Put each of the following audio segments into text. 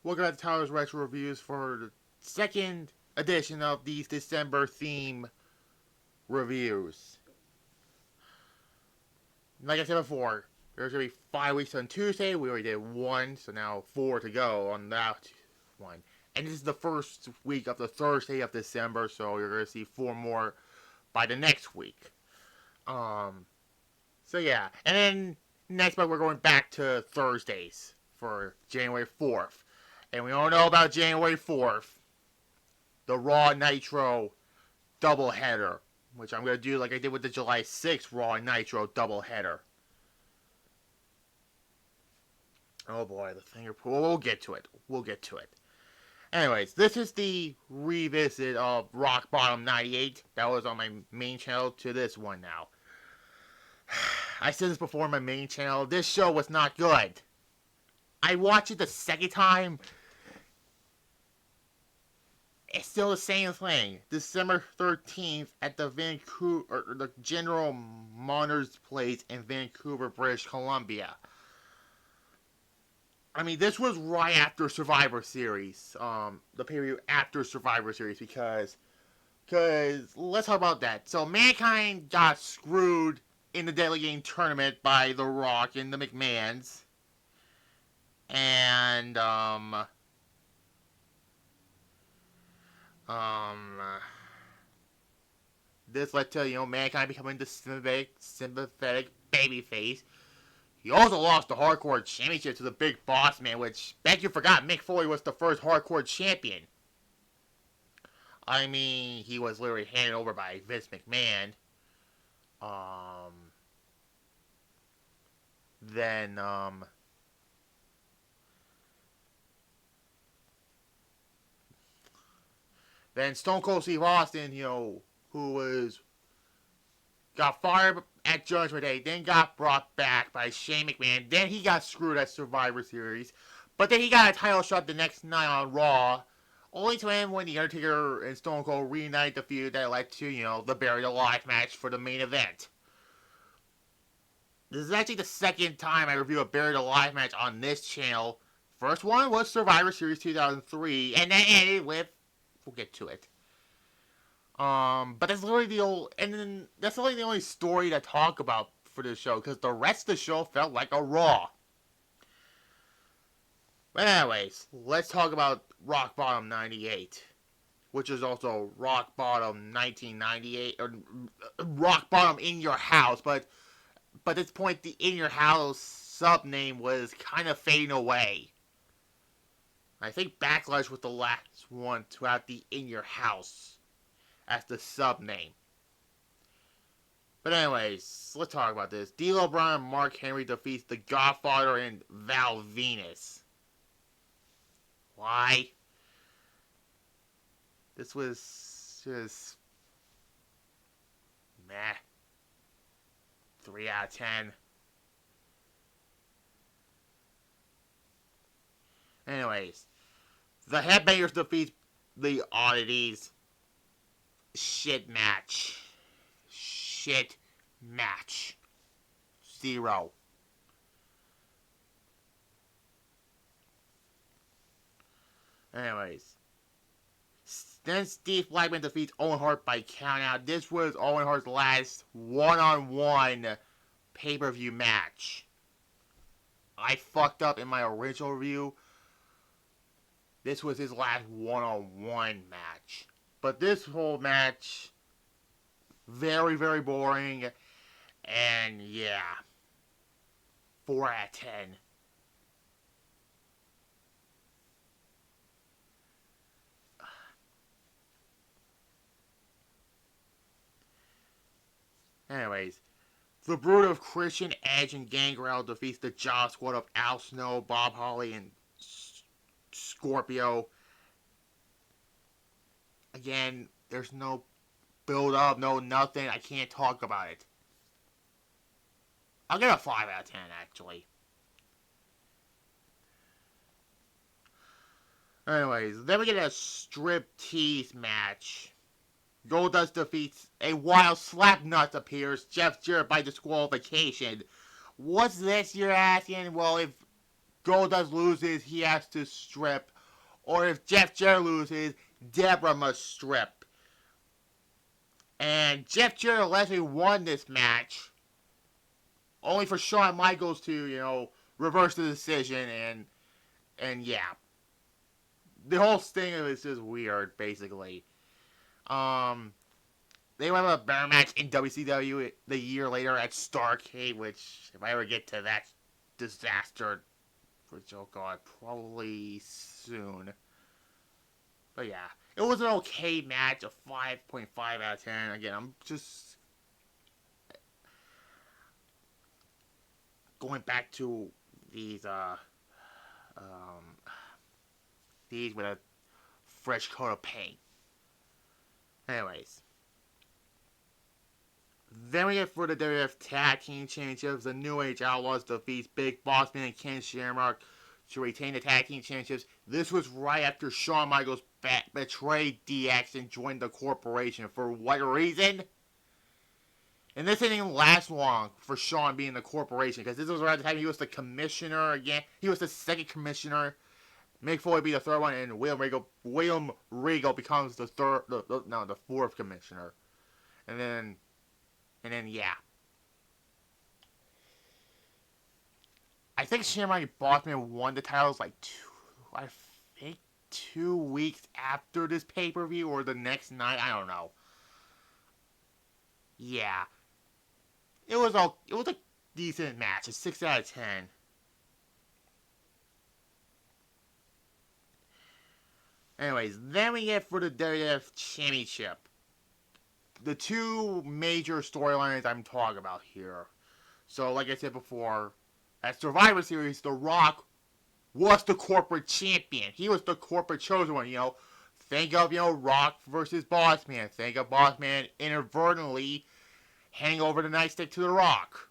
Welcome back to Tyler's Retro Reviews for the second edition of these December theme reviews. Like I said before, there's going to be 5 weeks on Tuesday. We already did one, so now 4 to go on that one. And this is the first week of the Thursday of December, so you're going to see 4 more by the next week. So yeah. And then next month we're going back to Thursdays for January 4th. And we all know about January 4th, the Raw Nitro doubleheader, which I'm going to do like I did with the July 6th Raw Nitro doubleheader. Oh boy, the finger pool. We'll get to it. We'll get to it. Anyways, this is the revisit of Rock Bottom 98. That was on my main channel to this one now. I said this before on my main channel. This show was not good. I watched it the second time. It's still the same thing. December 13th at the the General Motors Place in Vancouver, British Columbia. I mean, this was right after Survivor Series. The period after Survivor Series because let's talk about that. So Mankind got screwed in the Deadly Game tournament by The Rock and the McMahons. And this led to, Mankind becoming the sympathetic babyface. He also lost the Hardcore Championship to the Big Boss Man, which, bet you forgot, Mick Foley was the first Hardcore Champion. I mean, he was literally handed over by Vince McMahon. Then, Then Stone Cold Steve Austin, who got fired at Judgment Day, then got brought back by Shane McMahon. Then he got screwed at Survivor Series. But then he got a title shot the next night on Raw, only to end when The Undertaker and Stone Cold reunited the feud that led to, the Buried Alive match for the main event. This is actually the second time I review a Buried Alive match on this channel. First one was Survivor Series 2003, and then ended with, we'll get to it. But that's literally that's literally the only story to talk about for this show, because the rest of the show felt like a Raw. But anyways, let's talk about Rock Bottom 98, which is also Rock Bottom 1998, or Rock Bottom In Your House, but at this point, the In Your House sub-name was kind of fading away. I think Backlash was the last one to have the In Your House as the sub-name. But anyways, let's talk about this. D'Lo Brown and Mark Henry defeats The Godfather and Val Venus. Why? This was just meh. 3 out of 10. Anyways, the Headbangers defeat the Oddities. Shit match. 0. Anyways, then Steve Blackman defeats Owen Hart by countout. This was Owen Hart's last one-on-one pay-per-view match. I fucked up in my original review. This was his last one-on-one match. But this whole match, very, very boring. And yeah, 4 out of 10. Anyways, the Brood of Christian, Edge, and Gangrel defeats the Job Squad of Al Snow, Bob Holly, and Scorpio. Again, there's no build up, no nothing. I can't talk about it. I'll give it a 5 out of 10, actually. Anyways, then we get a striptease match. Goldust defeats a Wild Slapnuts appears. Jeff Jarrett by disqualification. What's this, you're asking? Well, if Goldust loses, he has to strip. Or if Jeff Jarrett loses, Deborah must strip. And Jeff Jarrett allegedly won this match, only for Shawn Michaels to, reverse the decision, and yeah. The whole thing is just weird, basically. They will have a better match in WCW the year later at Starrcade, which, if I ever get to that disaster, which, oh god, probably soon. But yeah, it was an okay match, a 5.5 out of 10. Again, I'm just going back to these, these with a fresh coat of paint. Anyways. Then we get for the WWF Tag Team Championships, the New Age Outlaws defeats Big Boss Man and Ken Shamrock to retain the Tag Team Championships. This was right after Shawn Michaels betrayed DX and joined the corporation. For what reason? And this didn't last long for Shawn being the corporation, because this was around the time he was the commissioner again. He was the second commissioner. Mick Foley be the third one, and William Regal becomes the fourth commissioner. And then, yeah. I think Shamrock and Bossman won the titles like 2 weeks after this pay-per-view or the next night. I don't know. Yeah. It was a decent match. A 6 out of 10. Anyways, then we get for the WWF Championship. The two major storylines I'm talking about here. So, like I said before, at Survivor Series, The Rock was the corporate champion. He was the corporate chosen one, Think of, Rock versus Boss Man. Think of Boss Man inadvertently handing over the nightstick to The Rock.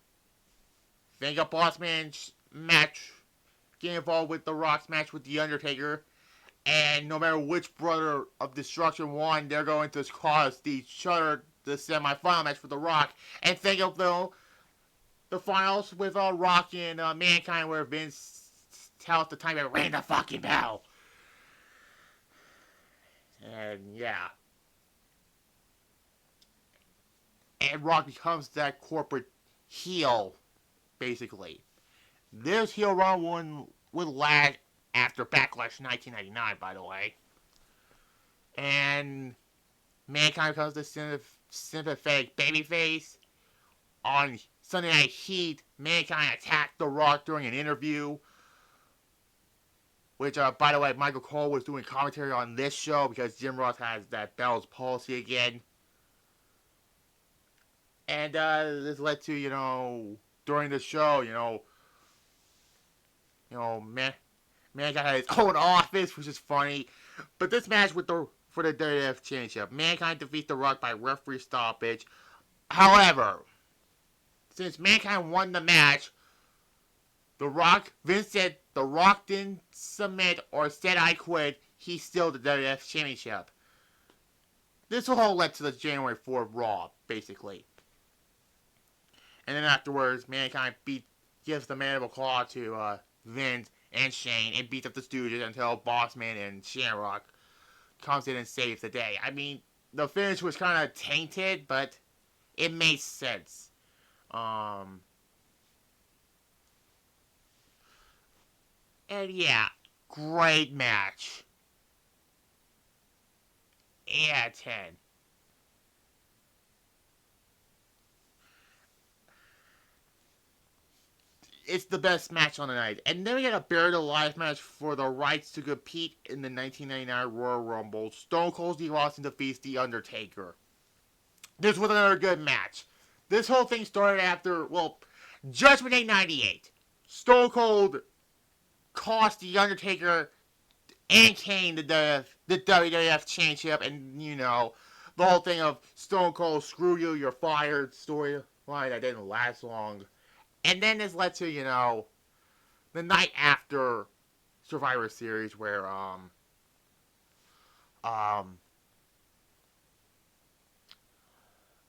Think of Boss Man's match getting involved with The Rock's match with The Undertaker. And no matter which brother of destruction won, they're going to cause each other the semi-final match for The Rock. And think of the finals with Rock and Mankind, where Vince tells the time to ring the fucking bell. And yeah. And Rock becomes that corporate heel, basically. This heel run would last after Backlash 1999, by the way. And Mankind becomes the sympathetic babyface. On Sunday Night Heat, Mankind attacked The Rock during an interview. Which, by the way, Michael Cole was doing commentary on this show because Jim Ross has that Bell's policy again. And this led to, during the show, Mankind had his own office, which is funny. But this match for the WWF Championship, Mankind defeats The Rock by referee stoppage. However, since Mankind won the match, Vince said The Rock didn't submit or said I quit. He's still the WWF Championship. This all led to the January 4th Raw, basically. And then afterwards, Mankind gives the mandible claw to Vince and Shane and beats up the Stooges until Bossman and Shamrock comes in and saves the day. I mean, the finish was kind of tainted, but it made sense. And yeah, great match. 8 out of 10. It's the best match on the night. And then we got a Buried Alive match for the rights to compete in the 1999 Royal Rumble. Stone Cold Steve Austin defeats The Undertaker. This was another good match. This whole thing started after, Judgment Day 98. Stone Cold cost The Undertaker and Kane the WWF Championship, and, the whole thing of Stone Cold, screw you, you're fired storyline that didn't last long. And then this led to, the night after Survivor Series where,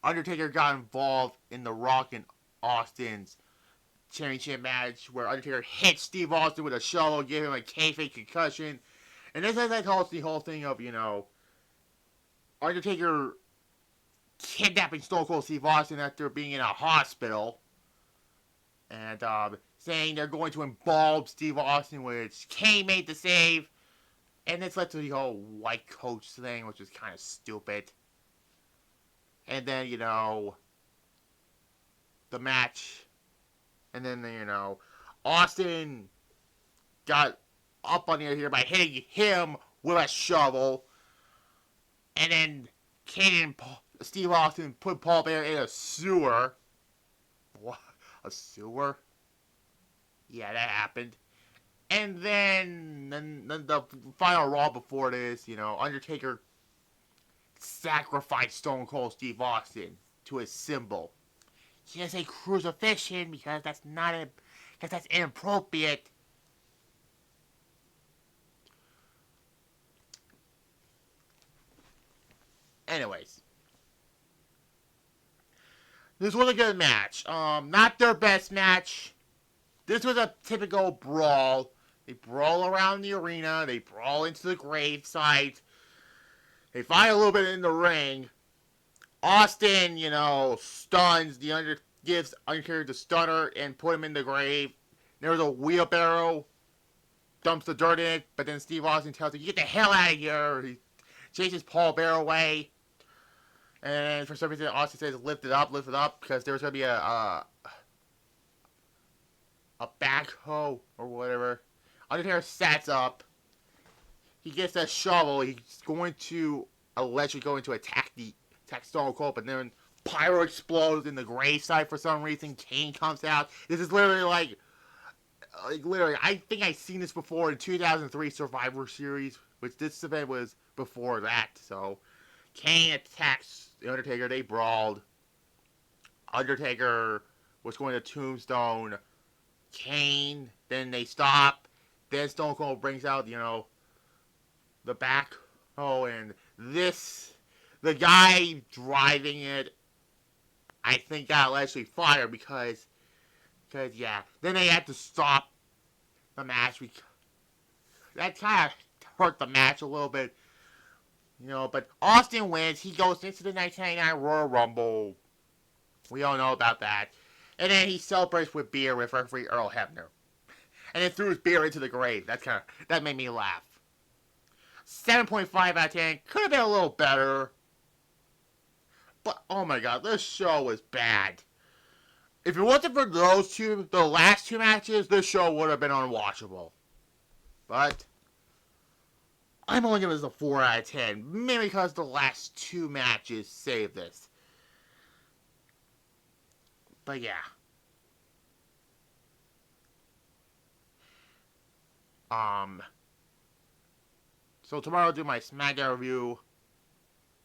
Undertaker got involved in The Rock and Austin's championship match where Undertaker hit Steve Austin with a shovel, give him a kayfabe concussion. And this is like the whole thing of, Undertaker kidnapping Stone Cold Steve Austin after being in a hospital. And saying they're going to embalm Steve Austin, which Kane made the save. And this led to the whole white coach thing, which is kind of stupid. And then, the match. And then, Austin got up on the air here by hitting him with a shovel. And then Kane and Steve Austin put Paul Bearer in a sewer. What? A sewer? Yeah, that happened. And then the final Raw before this, Undertaker sacrificed Stone Cold Steve Austin to his symbol. He didn't say crucifixion because that's inappropriate. Anyways, this was a good match. Not their best match. This was a typical brawl. They brawl around the arena. They brawl into the gravesite. They fight a little bit in the ring. Austin, stuns gives Undertaker the stunner and put him in the grave. There's a wheelbarrow, dumps the dirt in it, but then Steve Austin tells him, "You get the hell out of here." He chases Paul Bearer away. And for some reason, Austin says, lift it up, because there's going to be a backhoe or whatever. Undertaker sets up. He gets a shovel. He's going to allegedly attack Stone Cold, but then pyro explodes in the gravesite for some reason. Kane comes out. This is literally literally, I think I've seen this before in 2003 Survivor Series, which this event was before that. So Kane attacks the Undertaker. They brawled. Undertaker was going to Tombstone Kane. Then they stop. Then Stone Cold brings out, the back. Oh, and the guy driving it, I think got allegedly fired because yeah. Then they had to stop the match. That kind of hurt the match a little bit. But Austin wins. He goes into the 1999 Royal Rumble. We all know about that. And then he celebrates with beer with referee Earl Hebner. And then threw his beer into the grave. That made me laugh. 7.5 out of 10. Could have been a little better. But, oh my god, this show was bad. If it wasn't for the last two matches, this show would have been unwatchable. But I'm only giving this a 4 out of 10. Mainly because the last two matches saved this. But yeah. So tomorrow I'll do my SmackDown review.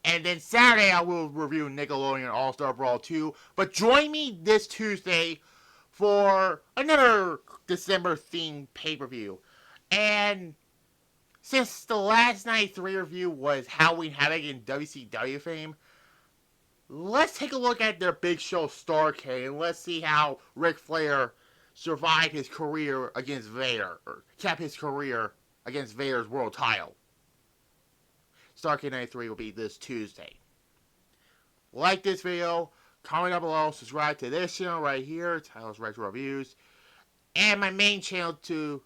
And then Saturday I will review Nickelodeon All-Star Brawl 2. But join me this Tuesday for another December-themed pay-per-view. And since the last night 3 review was Halloween Havoc in WCW fame, let's take a look at their Big Show Starrcade and let's see how Ric Flair survived his career against Vader, or kept his career against Vader's world title. Starrcade 93 will be this Tuesday. Like this video, comment down below, subscribe to this channel right here, Titles Retro Reviews, and my main channel too.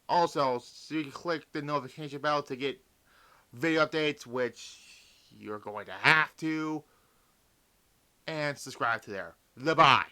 Also, so you can click the notification bell to get video updates, which you're going to have to, and subscribe to there. Goodbye.